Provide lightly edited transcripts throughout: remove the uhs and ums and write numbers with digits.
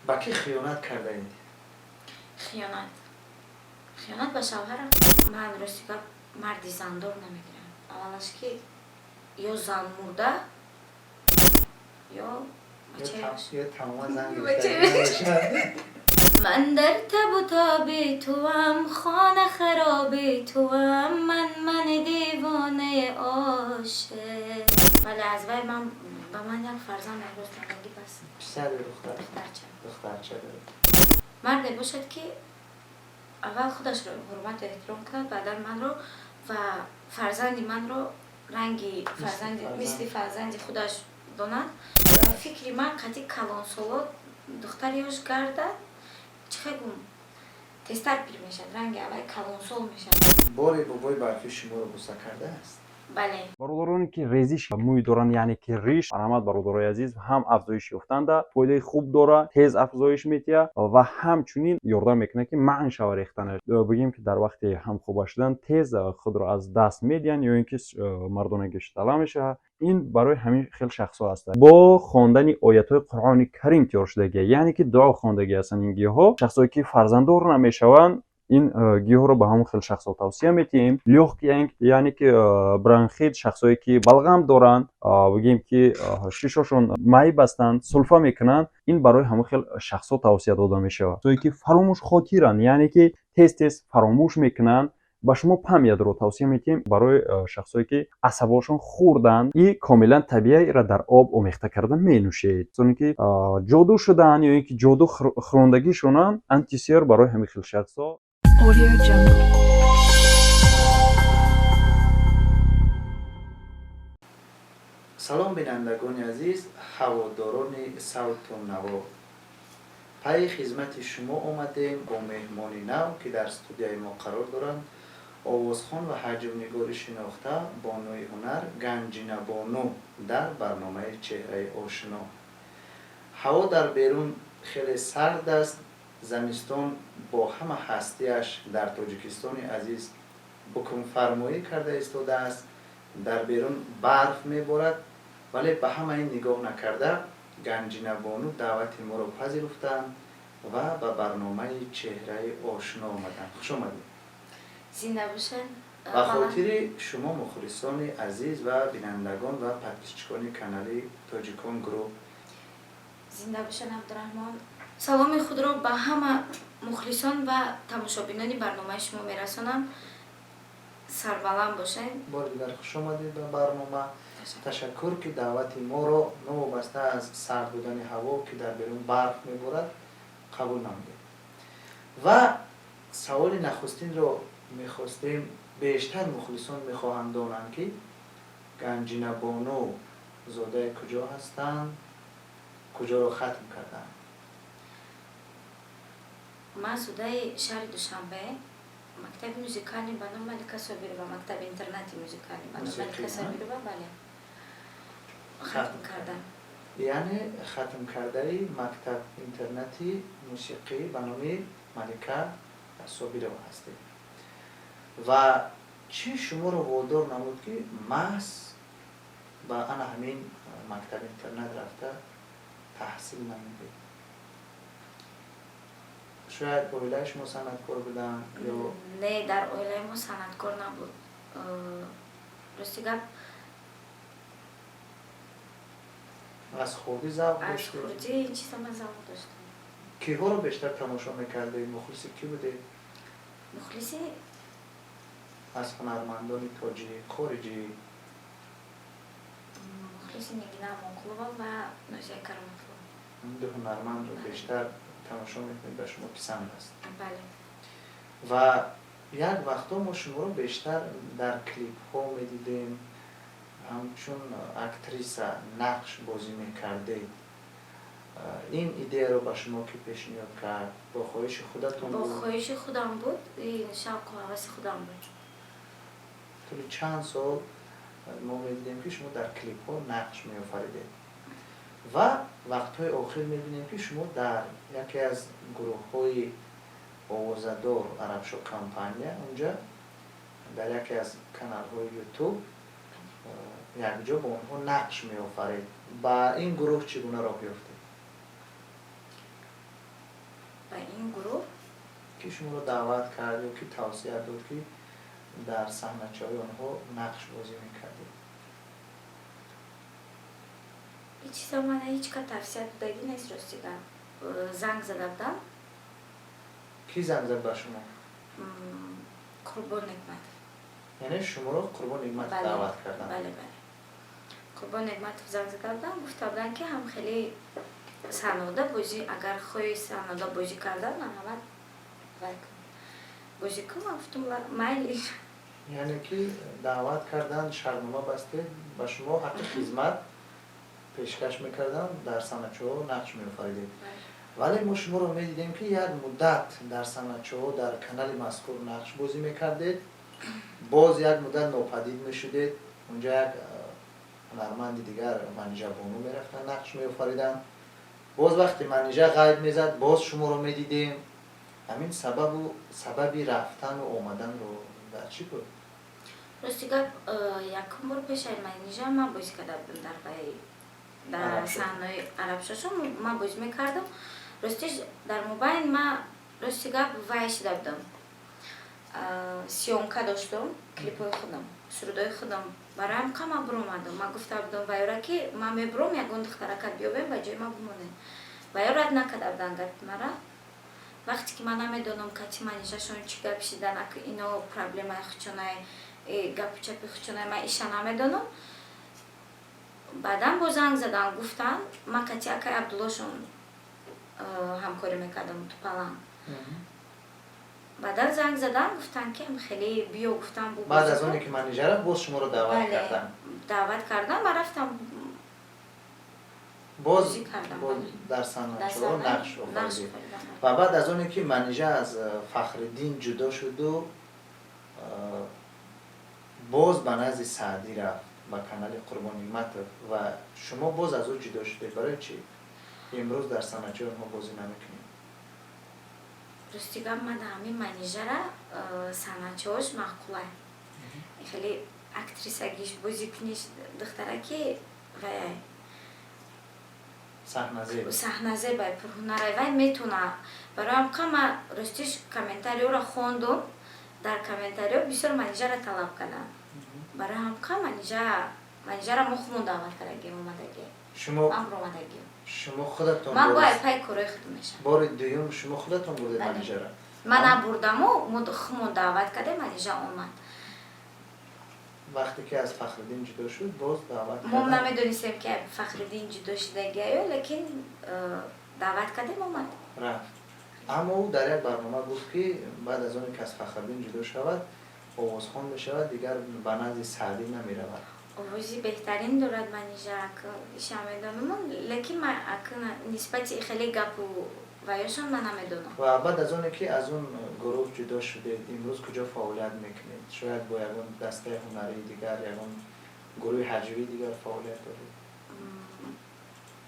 با کی خیانت کرده اید؟ خیانت به شوهرم. من راستی که مردی زندار نمیگیرم. اولش که یا زن مرده یا یا تمام زن بچه گرفته. من در تب و تاب توام، خانه خراب توام، من دیوانه عاشق. ولی از وی من به من یک فرزند امروز نگی بس. پسر دختر؟ دخترچه داره. مردی باشد که اول خودش رو حرمت و احترام کند، بعدا من رو و فرزندی من رو رنگی مثل فرزندی خودش داند. فکری من قطعی کلان سالات دختریش گردد چه گم تستر پیر میشد، رنگ اول کلان سال میشد. باری بابای برفی شما رو بوسه کرده است؟ بله. برادرانی که ریزش موی دارن یعنی که ریش مرحمت برادرای عزیز هم افزایش یافتند، فایده خوب داره، تیز افزایش میتیه و همچنین یاردم میکنه که معن شوه ریختنش. بگیم که در وقت هم خوب شدن تیز خود رو از دست میدین یا اینکه مردانگیش طلا میشه. این برای همین خیلی شخصا هست. با خواندن آیات های قرآن کریم تیار شدگی، یعنی که دعا خواندگی هستن این گیاه، شخصایی که فرزنددار نمیشوند این گیاه رو به همون خیلی شخصا توصیه میتیم. لیوخ یعنی که برانخیت، شخصایی که بلغم دارن، بگیم که شیشاشون مای بستن سلفا میکنن، این برای همون خیلی شخصا توصیه داده میشه. شخصایی که فراموش خاطرن یعنی که تیز تیز فراموش میکنن، با شما پمید رو توصیه میتیم. برای شخصایی که عصباشون خوردن، این کاملا طبیعی را در آب آمیخته کردن می نوشید. چون که جادو شدن یا اینکه جادو خروندگی شونن، انتیسیر برای همین خیلی شخصا. سلام بینندگان عزیز، هواداران صوت و نوا. پای خدمت شما آمدیم با مهمانی نو که در استودیوی ما قرار دارند. آوازخوان و حجم نگار شناخته بانوی هنر گنجینه بانو در برنامه چهره آشنا. هوا در بیرون خیلی سرد است. زمستان با همه هستیش در تاجیکستان عزیز حکم فرمایی کرده ایستاده است. در بیرون برف میبارد، ولی به همه این نگاه نکرده گنجینه بانو دعوت ما را پذیرفتند و به برنامه چهره آشنا آمدند. خوش آمدید. زنده باشن. به خاطر شما مخلصان عزیز و بینندگان و پادکستچکان کانال تاجیکان گروه، زنده باشن عبدالرحمن. سلام خود را به همه مخلصان و تماشابینان برنامه شما میرسانم. سربلند باشین. بار دیگر خوش آمدید به برنامه. تشکر که دعوت ما را نوابسته از سرد بودن هوا که در بیرون برف میبارد قبول نمودید. و سوال نخستین را میخواستیم، بیشتر مخلصان میخواهند دانند که گنجینه بانو زاده کجا هستند، کجا را ختم کردند؟ من زاده شهر دوشنبه، مکتب موزیکالی به نام ملکه صابرова و مکتب اینترنتی موزیکالی به نام ملکه صابرova بله ختم کردم. یعنی ختم کرده مکتب اینترنتی موسیقی به نام ملکه صابرova هستید. و چی شما رو وادار نمود که محض با انا همین مکتب اینترنت رفته تحصیل نمودید؟ شاید اویلای شما صنعتکار بودن یا نه، در اویلای ما صنعتکار نبود. راستی گپ از خودی ذوق از داشته؟ خودی این چیزا من ذوق داشتم. کیها رو بیشتر تماشا میکرده؟ مخلص کی بوده؟ مخلصی از هنرمندان تاجی خارجی؟ مخلصی نگینه امانقلوبا و نازیه کرامتلو. این دو هنرمند رو بیشتر تماشا میکنید، به شما پسند است؟ بله. و یک وقتا ما شما رو بیشتر در کلیپ ها میدیدیم، همچون اکتریس نقش بازی میکرده. این ایده رو به شما که پیشنهاد کرد؟ با خواهش خودتون بود؟ با خواهش خودم بود، این شوق و هوس خودم بود. طول چند سال ما میدیدیم که شما در کلیپ ها نقش میآفریدید و وقتهای آخر میبینیم که شما در یکی از گروه های آوازدار عربشو کمپانیا اونجا در یکی از کانال های یوتیوب یک جا با اونها نقش میآفرید. با این گروه چگونه راه یافتید؟ این گروه که شما رو دعوت کرد و که توصیه داد که در صحنه‌چه‌های آنها نقش بازی میکردید؟ این چیزا من هیچ که توصیه دادگی نیست راستی زنگ زده بودم کی زنگ زد به شما؟ قربان نعمت. یعنی شما رو قربان نعمت بله. دعوت کردن؟ بله بله قربان نعمت زنگ زده بودم گفته بودن که هم خیلی صحنه‌دا بازی اگر خوی صحنه‌دا بازی کردن همه بازی کنم گفتم میلی. یعنی که دعوت کردن شرطنامه بسته به شما حق خدمت پیشکش میکردن در صحنه‌چه‌ها نقش می‌آفریدید. ولی ما شما رو می‌دیدیم که یک مدت در صحنه‌چه‌ها در کانال مذکور نقش بازی میکردید، باز یک مدت ناپدید میشدید، اونجا یک هنرمند دیگر منیژه بانو میرفتن نقش می‌آفریدن، باز وقتی منیژه غیب میزد باز شما رو می‌دیدیم. همین سببی رفتن و آمدن رو در چی بود؟ راستی گپ یکم بار پیش منیژه من بازی کرده بودم در صحنه عرب شاشو من بازی میکردم. راستیش در موبایل من راستی گپ وایش دادم سیونکا داشتم کلیپای خودم سرودای خودم برایم کم برام اومدم. من گفته بودم وایرا که من میبرم یگون دخترک بیابیم با جای ما بمونه وایرا رد نکرده بودن گپ مرا. وقتی که من نمیدونم که منیژه‌شون چی گپ شدن که اینا پرابلم خودشونه گپ چپی خودشونه من ایشا نمیدونم. بعدم با زنگ زدن گفتن من کتی اکای عبداللهشون همکاری میکردم تو پلان. بعدا زنگ زدن گفتن که خیلی بیا گفتم بعد از اونی که منیژه را باز شما رو دعوت کردن؟ دعوت کردن و رفتم باز در صحنه‌چه‌ها نقش آفریدید. و بعد از اونی که منیژه از فخرالدین جدا شد و باز به نزد سعدی رفت با کانال قربان نعمت و شما باز از او جدا شدید، برای چی؟ امروز در صحنه‌چه‌ها ما بازی نمیکنیم؟ راستی گپ من همین منیژه را صحنه‌چه‌هاش معقوله خیلی اکتریسگیش بازی کنیش دخترکی و صحنه زیبای پرهنره و میتونه برایم کم راستیش کامنتاریو را خوندم در کامنتاریو بسیار منیژه را طلب کردن برای هم کم منیژه را مخمون دعوت کردگیم اومدگی شما خودتون من باید پای کره خود میشم بار دوم شما خودتون بردید منیژه را؟ من نبردم و خمون دعوت کرده منیژه اومد. وقتی که از فخرالدین جدا شد باز دعوت کردن؟ ما نمیدونستیم که فخرالدین جدا شدگی لیکن دعوت کردیم اومد رفت. اما او در یک برنامه گفت که بعد از اون که از فخرالدین جدا شود آوازخوان بشود دیگر به نزد سعدی نمی رود. آوازی بهترین دارد منیژه ایشا میدونم لیکن من نسبتی خیلی گپ و یاشان من نمیدونم. و بعد از اون که از اون گروه جدا شده امروز کجا فعالیت میکنید؟ شاید با یکون دسته هنری دیگر یکون گروه حجوی دیگر فعالیت دارید؟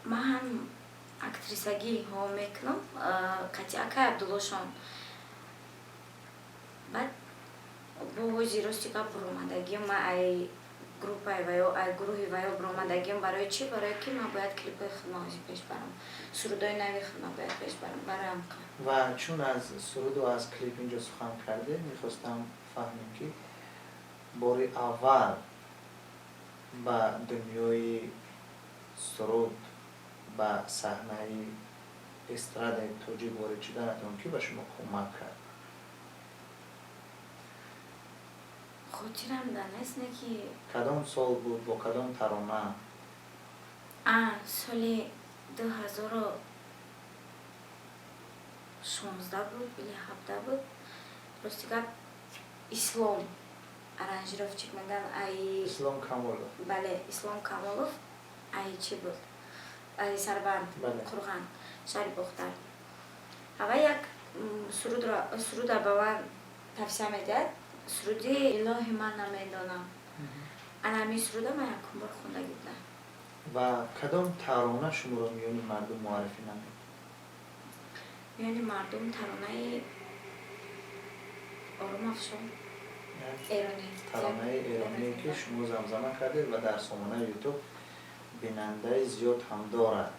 من هم اکتریسگی ها میکنم قطعه که عبداللهشان بعد با وزیراستی که برامدگیم من ای گروه ویا برامدگیم برای چی؟ برای که من باید کلیپ خدمازی پیش برم سرودای نوی خدمه باید پیش برم برای هم و چون از سرود و از کلیپ اینجا سخن کرده میخواستم فهمیم که بار اول با دنیای سرود با صحنه استراد توجیه وارد شدنتون که به شما کمک کرد؟ خاطرم دانست نه که کدام سال بود با کدام ترانه؟ سال 2016 بود بلی 17 بود راستی گپ اسلام ارانژировщик میگن ای اسلام کاملوف. بله اسلام کاملوف ای چی بود ای سربند قرغان شهر بختر اول یک سرود را به من توصیه میداد سرودی الهی من نمیدانم انمی سروده من یکم بار خونده بودم. و کدام ترانه شما رو میانی مردم معرفی نمید؟ میانی مردم ترانه آروم افشان ایرانی ترانه ایرانی که شما زمزمه کرده و در سامانه یوتیوب بیننده زیاد هم دارد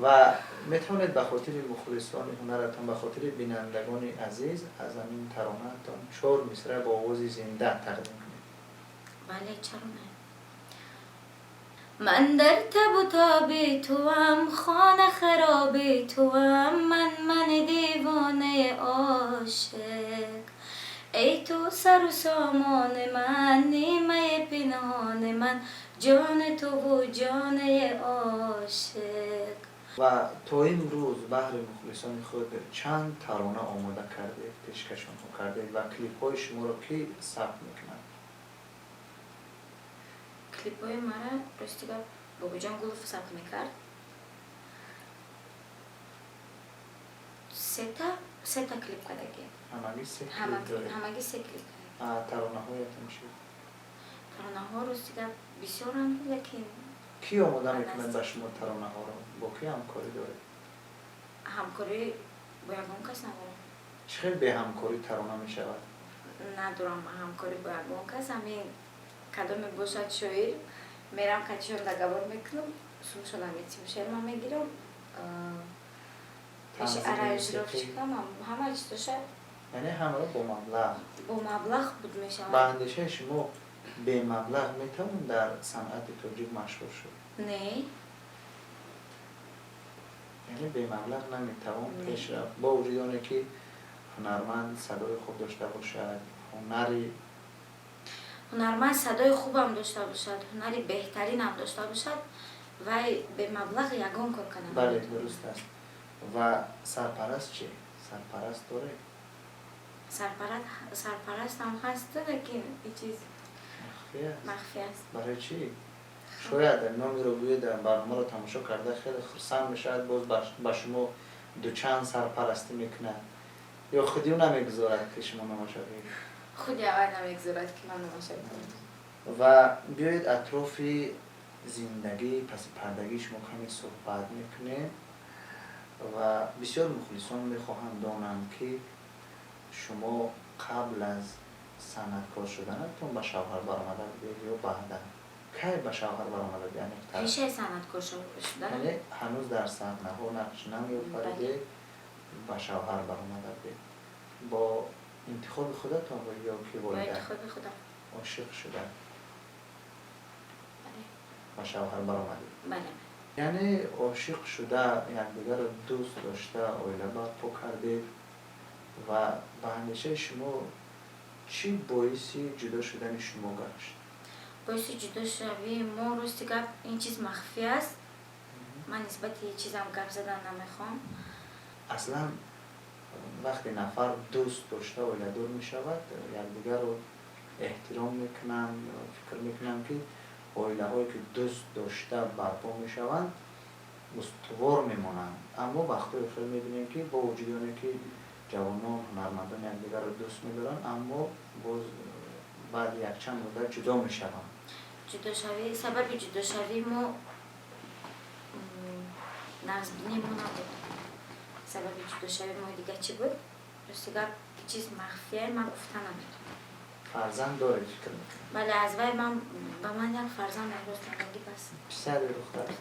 و میتونید به خاطر مخلصان هنرتان، به خاطر بینندگان عزیز از همین ترانه‌تان 4 مصرع با آواز زنده تقدیم کنید. بله چرا نه. من در تب و تاب توام، خانه خراب توام، من دیوانه عاشق. ای تو سر و سامان من، نیمه پنهان من، جان تو و جان عاشق. و تا امروز بهر مخلصان خود چند ترانه آماده کرده، پیشکشان کرده و کلیپ های شما رو کی ثبت میکنند؟ کلیپ های مرا راستی بابا جان گلوف ثبت میکرد. سه تا کلیپ کردگی. همگی 3 کلیپ داره. همگی 3 کلیپ کرده. ترانه هایتان چی؟ ترانه ها راستی بسیار هم بود، لیکن کی آماده میکنند به شما ترانه ها رو؟ با کی همکاری داره؟ همکاری با یگان کس ندارم. چخیل به همکاری ترانه می شود؟ ندارم همکاری با یگان کس. همین کدام باشد شاعر میرم کچیشون دگوار میکنم، سومشون میتیم شعر من میگیرم، پیش ارائجراف چکم، همه چیز داشت. یعنی همه رو با مبلغ؟ با مبلغ بود میشود. به اندیشه شما به مبلغ میتوان در صنعت توجیه مشهور شد؟ نه. یعنی به مبلغ نمیتوان پیش رفت با وجود آنه که هنرمند صدای خوب داشته باشد، هنرمند صدای خوبم داشته باشد، هنری بهترین هم داشته باشد و به مبلغ یگان کار کنم. بله درست است. و سرپرست چی؟ سرپرست داره؟ سرپرست هم هست، لیکن این چیز مخفی است. برای چی؟ شاید نامی رو بوید برنامه رو تماشا کرده خیلی خرسند میشد، باز به شما دوچند سرپرستی میکنه یا خودی اون نمیگذارد که شما نماشا بید؟ خودی اول نمیگذارد که من نماشا بید. و بیایید اطراف زندگی پس پردگی شما کمی صحبت میکنه و بسیار مخلصان میخواهم دانند که شما قبل از صنعتکار شدنتون به شوهر برآمده بودید یا بعدا؟ کی به شوهر برآمده بودید؟ یعنی پیش صنعتکار شدن؟ یعنی هنوز در صحنه ها نقش نمی‌آفریدید به شوهر برآمده بودید. با انتخاب خودتان یا که با والدین؟ انتخاب خودم. عاشق شدن؟ بله. به شوهر برآمدید؟ بله. یعنی عاشق شده، یکدیگر رو دوست داشته، آیله برپا کردید و به اندیشه شما چی باعثی جدا شدن شما گشت؟ باعث جدا شوی ما راستی گپ این چیز مخفی است. من نسبت این چیزم گپ زدن نمیخوام. اصلا وقتی نفر دوست داشته و دور می شود یکدیگر رو احترام میکنن، فکر میکنن که عائله هایی که دوست داشته برپا می شوند استوار میمونند. اما وقتی خیلی میبینیم که با وجود آنه که جوانان هنرمندان یکدیگر رو دوست میدارن اما باز بعد یک چند مدت جدا میشوند. جدا شوی سبب جدا شوی ما نقص بینی ما نبود. سبب جدا شوی ما دیگه چی بود؟ راستی گپ چیز مخفیه من گفتن نمیتونم. فرزند داره فکر میکنم؟ بله از وی من به من یک فرزند امروز تنگی بس. پسر دختر؟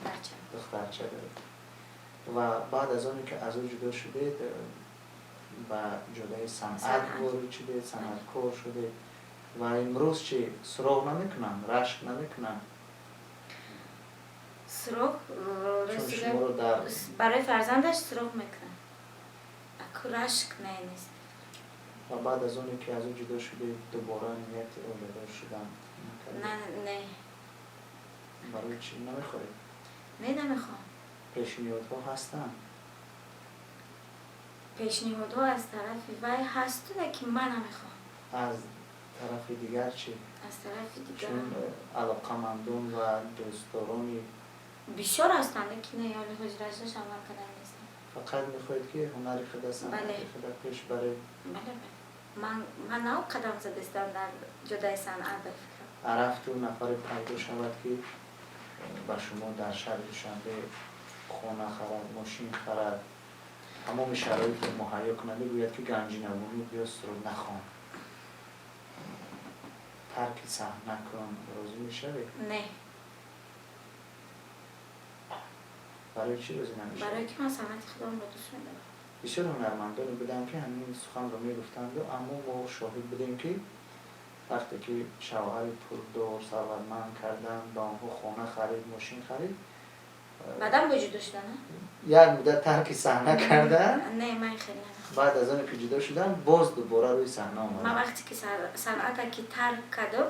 دخترچه داره. و بعد از آنی که از او جدا شدید و جدای صنعت وارد شدید، صنعتکار شدید و امروز چی سراغ نمیکنن، رشک نمیکنن؟ سراغ چون شما رو در برای فرزندش سراغ میکنن. اکو رشک نیست. و بعد از اونی که از او جدا شدید دوباره نیت اولادار شدن نکردید؟ نه. برای چی نمیخواهید؟ نه نمیخوام. پیشنهادها هستن؟ پیشنهادها از طرف وی هست که من نمیخوام. از طرف دیگر چی؟ از طرف دیگر چون علاقمندان و دوستدارانی بسیار هستند که نه یاد حجرش عمل کردن نیستن. فقط میخواهید که هنری خود صنعتی خود پیش بره؟ بله. من نه قدم زدستم در جدای صنعت بفکرم. عرفت و نفر پیدا شود که با شما در شهر دوشنبه خانه خرد، ماشین خرد، تمام شرایط مهیا کننده گوید که گنجی نبونی بیا سرود نخوان، ترک صحنه کن، راضی میشوی؟ نه. برای چی روزی نمیشه؟ برای که من صنعت خودم رو دوست می‌دارم. بسیار هنرمندانی بودن که همین سخن رو میگفتند اما ما شاهد بودیم که وقتی که شوهر پولدار ثروتمند کردن به آنها خانه خرید ماشین خرید بعدم وجود داشتن یک مدت ترک صحنه کردن نه من خیلی نه. بعد از آن که جدا شدن باز دوباره روی صحنه من آمدن. وقتی که صنعت که ترک کردم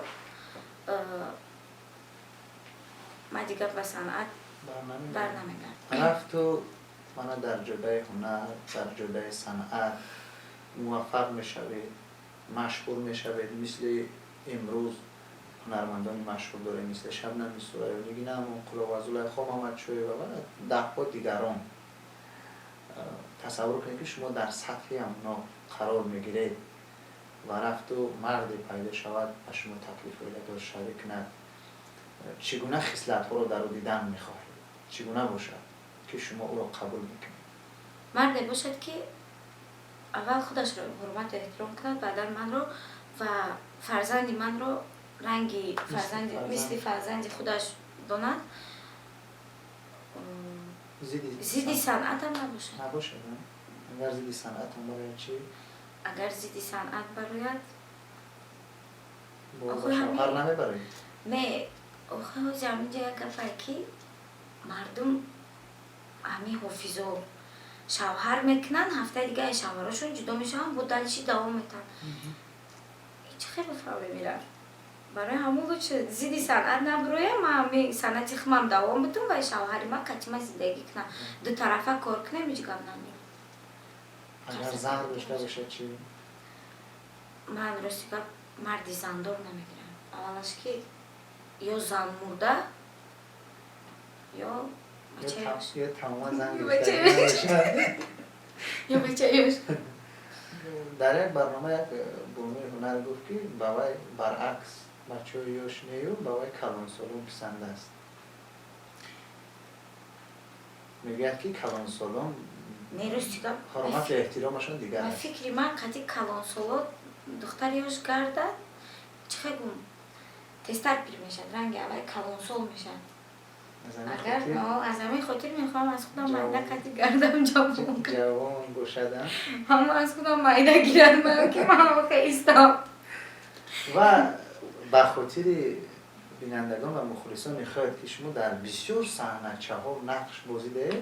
من دیگه به صنعت بر نمیگم. رفت و من در جبهه هنر در جبهه صنعت موفق میشوید مشهور میشوید مثل امروز هنرمندان مشهور داره مثل شبنم سورایانی نام قلوازول خو محمد شوی و ده ها دیگران تصور کنید که شما در سطحی اونا قرار میگیرید و رفت و مرد پیدا شود و شما تکلیف ویلت شریک کند چگونه خصلت ها رو در او دیدن میخواهید چگونه باشد که شما او را قبول میکنید مرد باشد که اول خودش رو حرمت احترام کند بعدا من رو و فرزند من رو رنگی مثل فرزند خودش داند زیدی صنعت هم نباشد. نباشد اگر زیدی صنعت هم برای چی؟ اگر زیدی صنعت براید با شوهر نمیبرید؟ نه آخه جمعی یک گفه که مردم همین حافظو شوهر میکنن هفته دیگه شوهرشون جدا میشن با دلشی دوام میتن هیچ خیلی فعالی میرن برای همون بود شد زیدی صنعت نبرویم من همین صنعتی خمم دوام بتون و شوهری من کچی زندگی کنم دو طرفه کار کنم ایچ گم نمیم. اگر زن داشته باشه چی؟ من راستی که مردی زندار نمیگیرم اولش که یا زن مرده یا بچه یا تمام زن داشته یا بچه یوش. در یک برنامه یک بومی هنر گفت که باوی برعکس بچه یوش نیو باوی کلان سالون پسند است میگوید که کلان سالون حرمت احترامشون دیگر است. فکری من قطعی کلان سالون دختر یوش گرده چه گم تستر پیر میشد رنگ اول کلان سال میشد اگر از همین خاطر میخوام از خودم مایده قطعی گردم جوان گوشدم همه از خودم مایده گیرم که من خیستم و به خاطر بینندگان و مخلصان میخواید که شما در بسیار صحنه چهار نقش بازی ده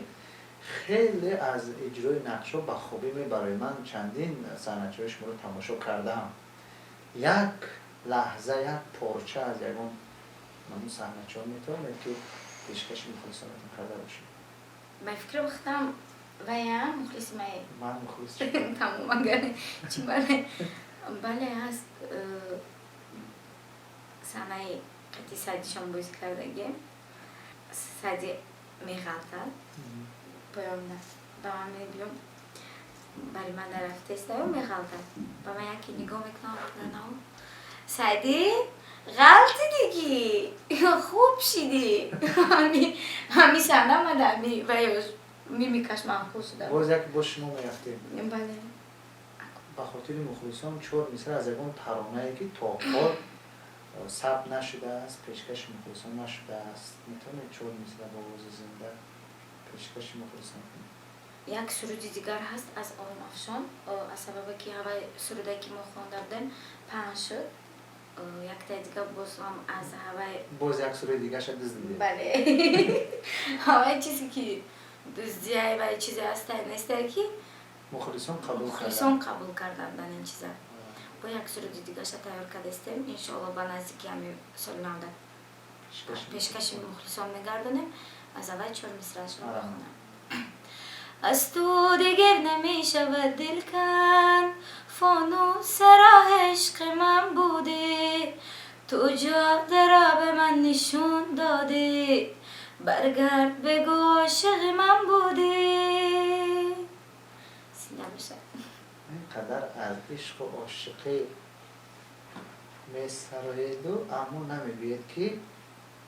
خیلی از اجرای نقش ها به خوبی برای من چندین صحنه چهار شما رو تماشا کردم یک لحظه یک پارچه از یکون من صحنه چهار میتونم که پیشکش مخلصانتون کرده باشید من فکر بختم و یا مخلص مایی من مخلص تمام گره چی بله هست صحنه قطعی سعدیشان بازی کردگه سعدی میغلطد پایان نه با من میبیم برای من در رفته است و میغلطد با من یکی نگاه میکنم نو سعدی غلطی دیگی خوب شدی همی صحنه من در میمیکش محفوظ شده باز یکی با شما میفتیم بله به خاطر مخلصان چور مثل از اون ترانه‌ای که تا حال ثبت نشده است پیشکش مخلصان نشده است میتونه چور مثل با آواز زنده پیشکش مخلصان کنید یک سرودی دیگر هست از آرام افشان از سبب که هوای سروده که ما خوانده بودیم پنج شد یک تا دیگه باز هم از هوای باز یک سروده دیگه شد دزدیده بله هوای چیزی که دزدیه و چیزی هست نیسته که مخلصان قبول کردن در این چیزا با یک سرودی دیگه شد تیار کرده استیم انشاءالله با نزدیکی همین سال نوده پیشکش مخلصان میگردنیم از اول چهار مصرعش رو بخونم از تو دیگر نمیشود دل کن فانوس راه عشق من بودی تو جاده را به من نشون دادی برگرد بگو عاشق من بودی سینه بشه اینقدر از عشق و عاشقی می‌سرایید و اما نمی‌گوید که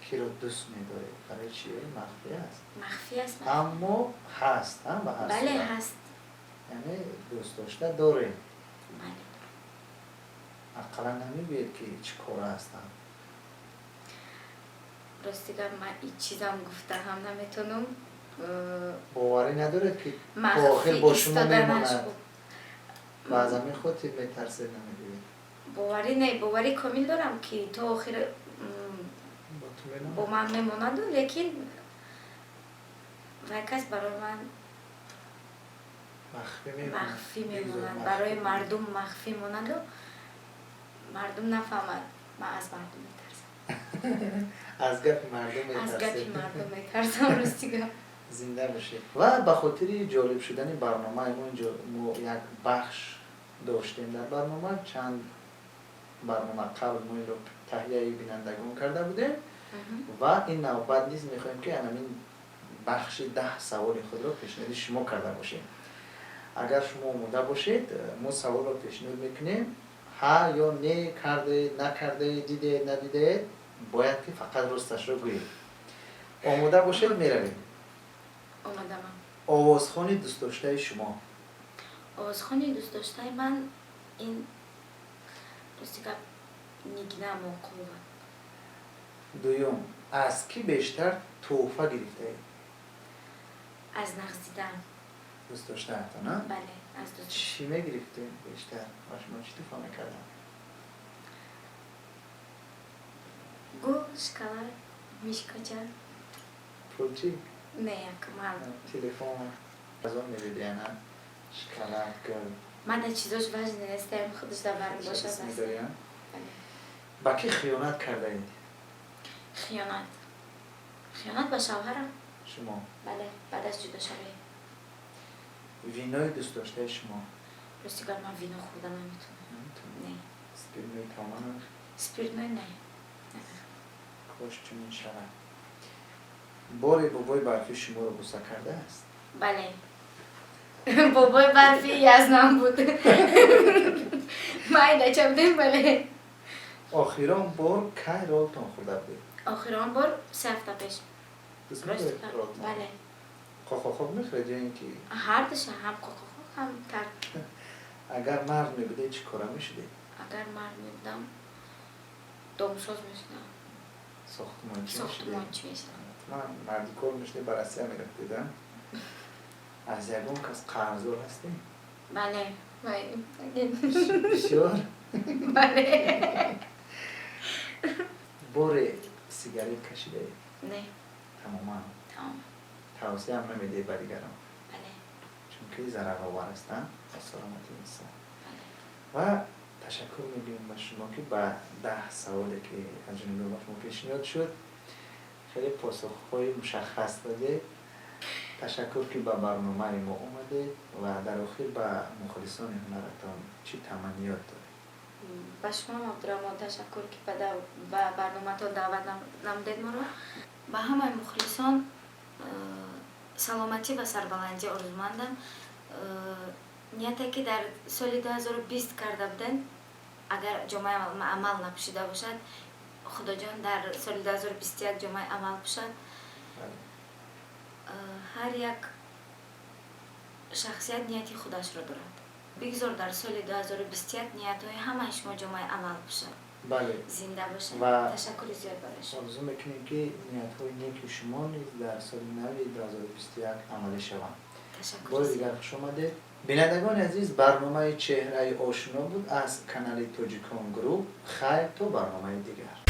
کی رو دوست می‌دارید برای چیه مخفی است مخفی است اما هست هم به هست بله هست یعنی دوست داشته داره بله اقلا نمی‌گوید که چی کار هستم راستی که من این چیزم گفته هم نمیتونم باوری ندارد که تا آخر مخفی با شما ایستادنش میماند خوب. و از همین خود میترسید نمیدید باوری نه، باوری کامل دارم که تا آخر با تو با میماند من میماند، لیکن و کس برای من مخفی میماند، برای مردم مخفی ماند و مردم نفهمد. من از مردم میترسم، از گپ مردم از میترسید گپی مردم میترسم. راستی گپ زنده باشید. و به خاطر جالب شدن برنامه ما اینجا ما یک بخش داشتیم در برنامه. چند برنامه قبل ما این رو تهیه بینندگان کرده بودیم و این نوبت نیز میخوایم که همین بخش 10 سوال خود را پیشنهاد شما کرده باشیم. اگر شما آماده باشید ما سوال را پیشنهاد میکنیم، ها یا نه کرده نکرده دیده ندیده باید که فقط راستش را گویید. آماده باشید میرویم. آمدم. آوازخوانی دوست داشته شما؟ آوازخوانی دوست داشته من این راستی گپ نیگنه موقوع. دویم، از کی بیشتر تحفه گرفته اید؟ از نغزیدن. دوست داشته تا نه؟ بله، از دوست. چی میگرفتیم بیشتر؟ و شما چی تحفه میکردن؟ گل، شکلات، میشکاچه. پول چی؟ نه یک مال. تلفن از آن میدیدی نه؟ شکلات گل من در چیزاش وجه نیستم، خودش در برم باشد است. میداری نه؟ بله. با کی خیانت کرده اید؟ خیانت. خیانت با شوهرم. شما؟ بله، بعد از جدا شوی. وینای دوست داشته شما؟ راستی گفت من وینو خوردم نمیتونم. نه. سپید میتوانم؟ سپیرت نه. کاش چنین شود. باری بابای برفی شما رو بوسه کرده است؟ بله. بابای برفی یزنم بود. مایده چمدیم بله. آخران بار که رالتان خورده بود؟ آخران بار 3 هفته پیش. دوست راستی ندارید رالتان؟ بله. خواب میخواد یا اینکه هر دشه هم خواه هم ترک. اگر مرد میبوده چی کاره میشده؟ اگر مرد میبودم دامساز میشدم. ساختمانچی میشده؟ ساختمانچی میشدم. من مردی کار میشده بر اسیا میرفتیدم. از یکون کس قرضدار هستیم؟ بله. بسیار؟ بله. بار سیگاریت کشیده؟ نه. تماما؟ تمام. توصیه هم نمیده به دیگران؟ بله. چون که ضرر آور هستند و سلامتی انسان. بله. و تشکر میگیم به شما که با 10 سوالی که از جانب شما پیشنهاد شد خیلی پاسخهای مشخص داده. تشکر که به برنامه ما اومده و در آخر به مخلصان هنرتان چی تمنیات داره؟ با شما عبدالرحمن تشکر که به برنامه تا دعوت نمودید ما رو. به همه مخلصان سلامتی و سربلندی آرزومندم. نیتی که در سال 2020 کرده بودن اگر جامعه عمل نپوشیده باشد، خدا جان در سال 2021 جامعه عمل پوشد. هر یک شخصیت نیتی خودش را دارد. بگذار در سال 2021 نیت‌های همه شما جامعه عمل باشد. بله. زنده باشد. و تشکر زیاد برای شما. آرزو میکنیم که نیت‌های نیک شما نیز در سال نو 2021 عملی شوند. تشکر بار زیاد. دیگر خوش آمده. بینندگان عزیز، برنامه چهره آشنا بود از کانال توجیکان گروپ. خیر تا برنامه دیگر.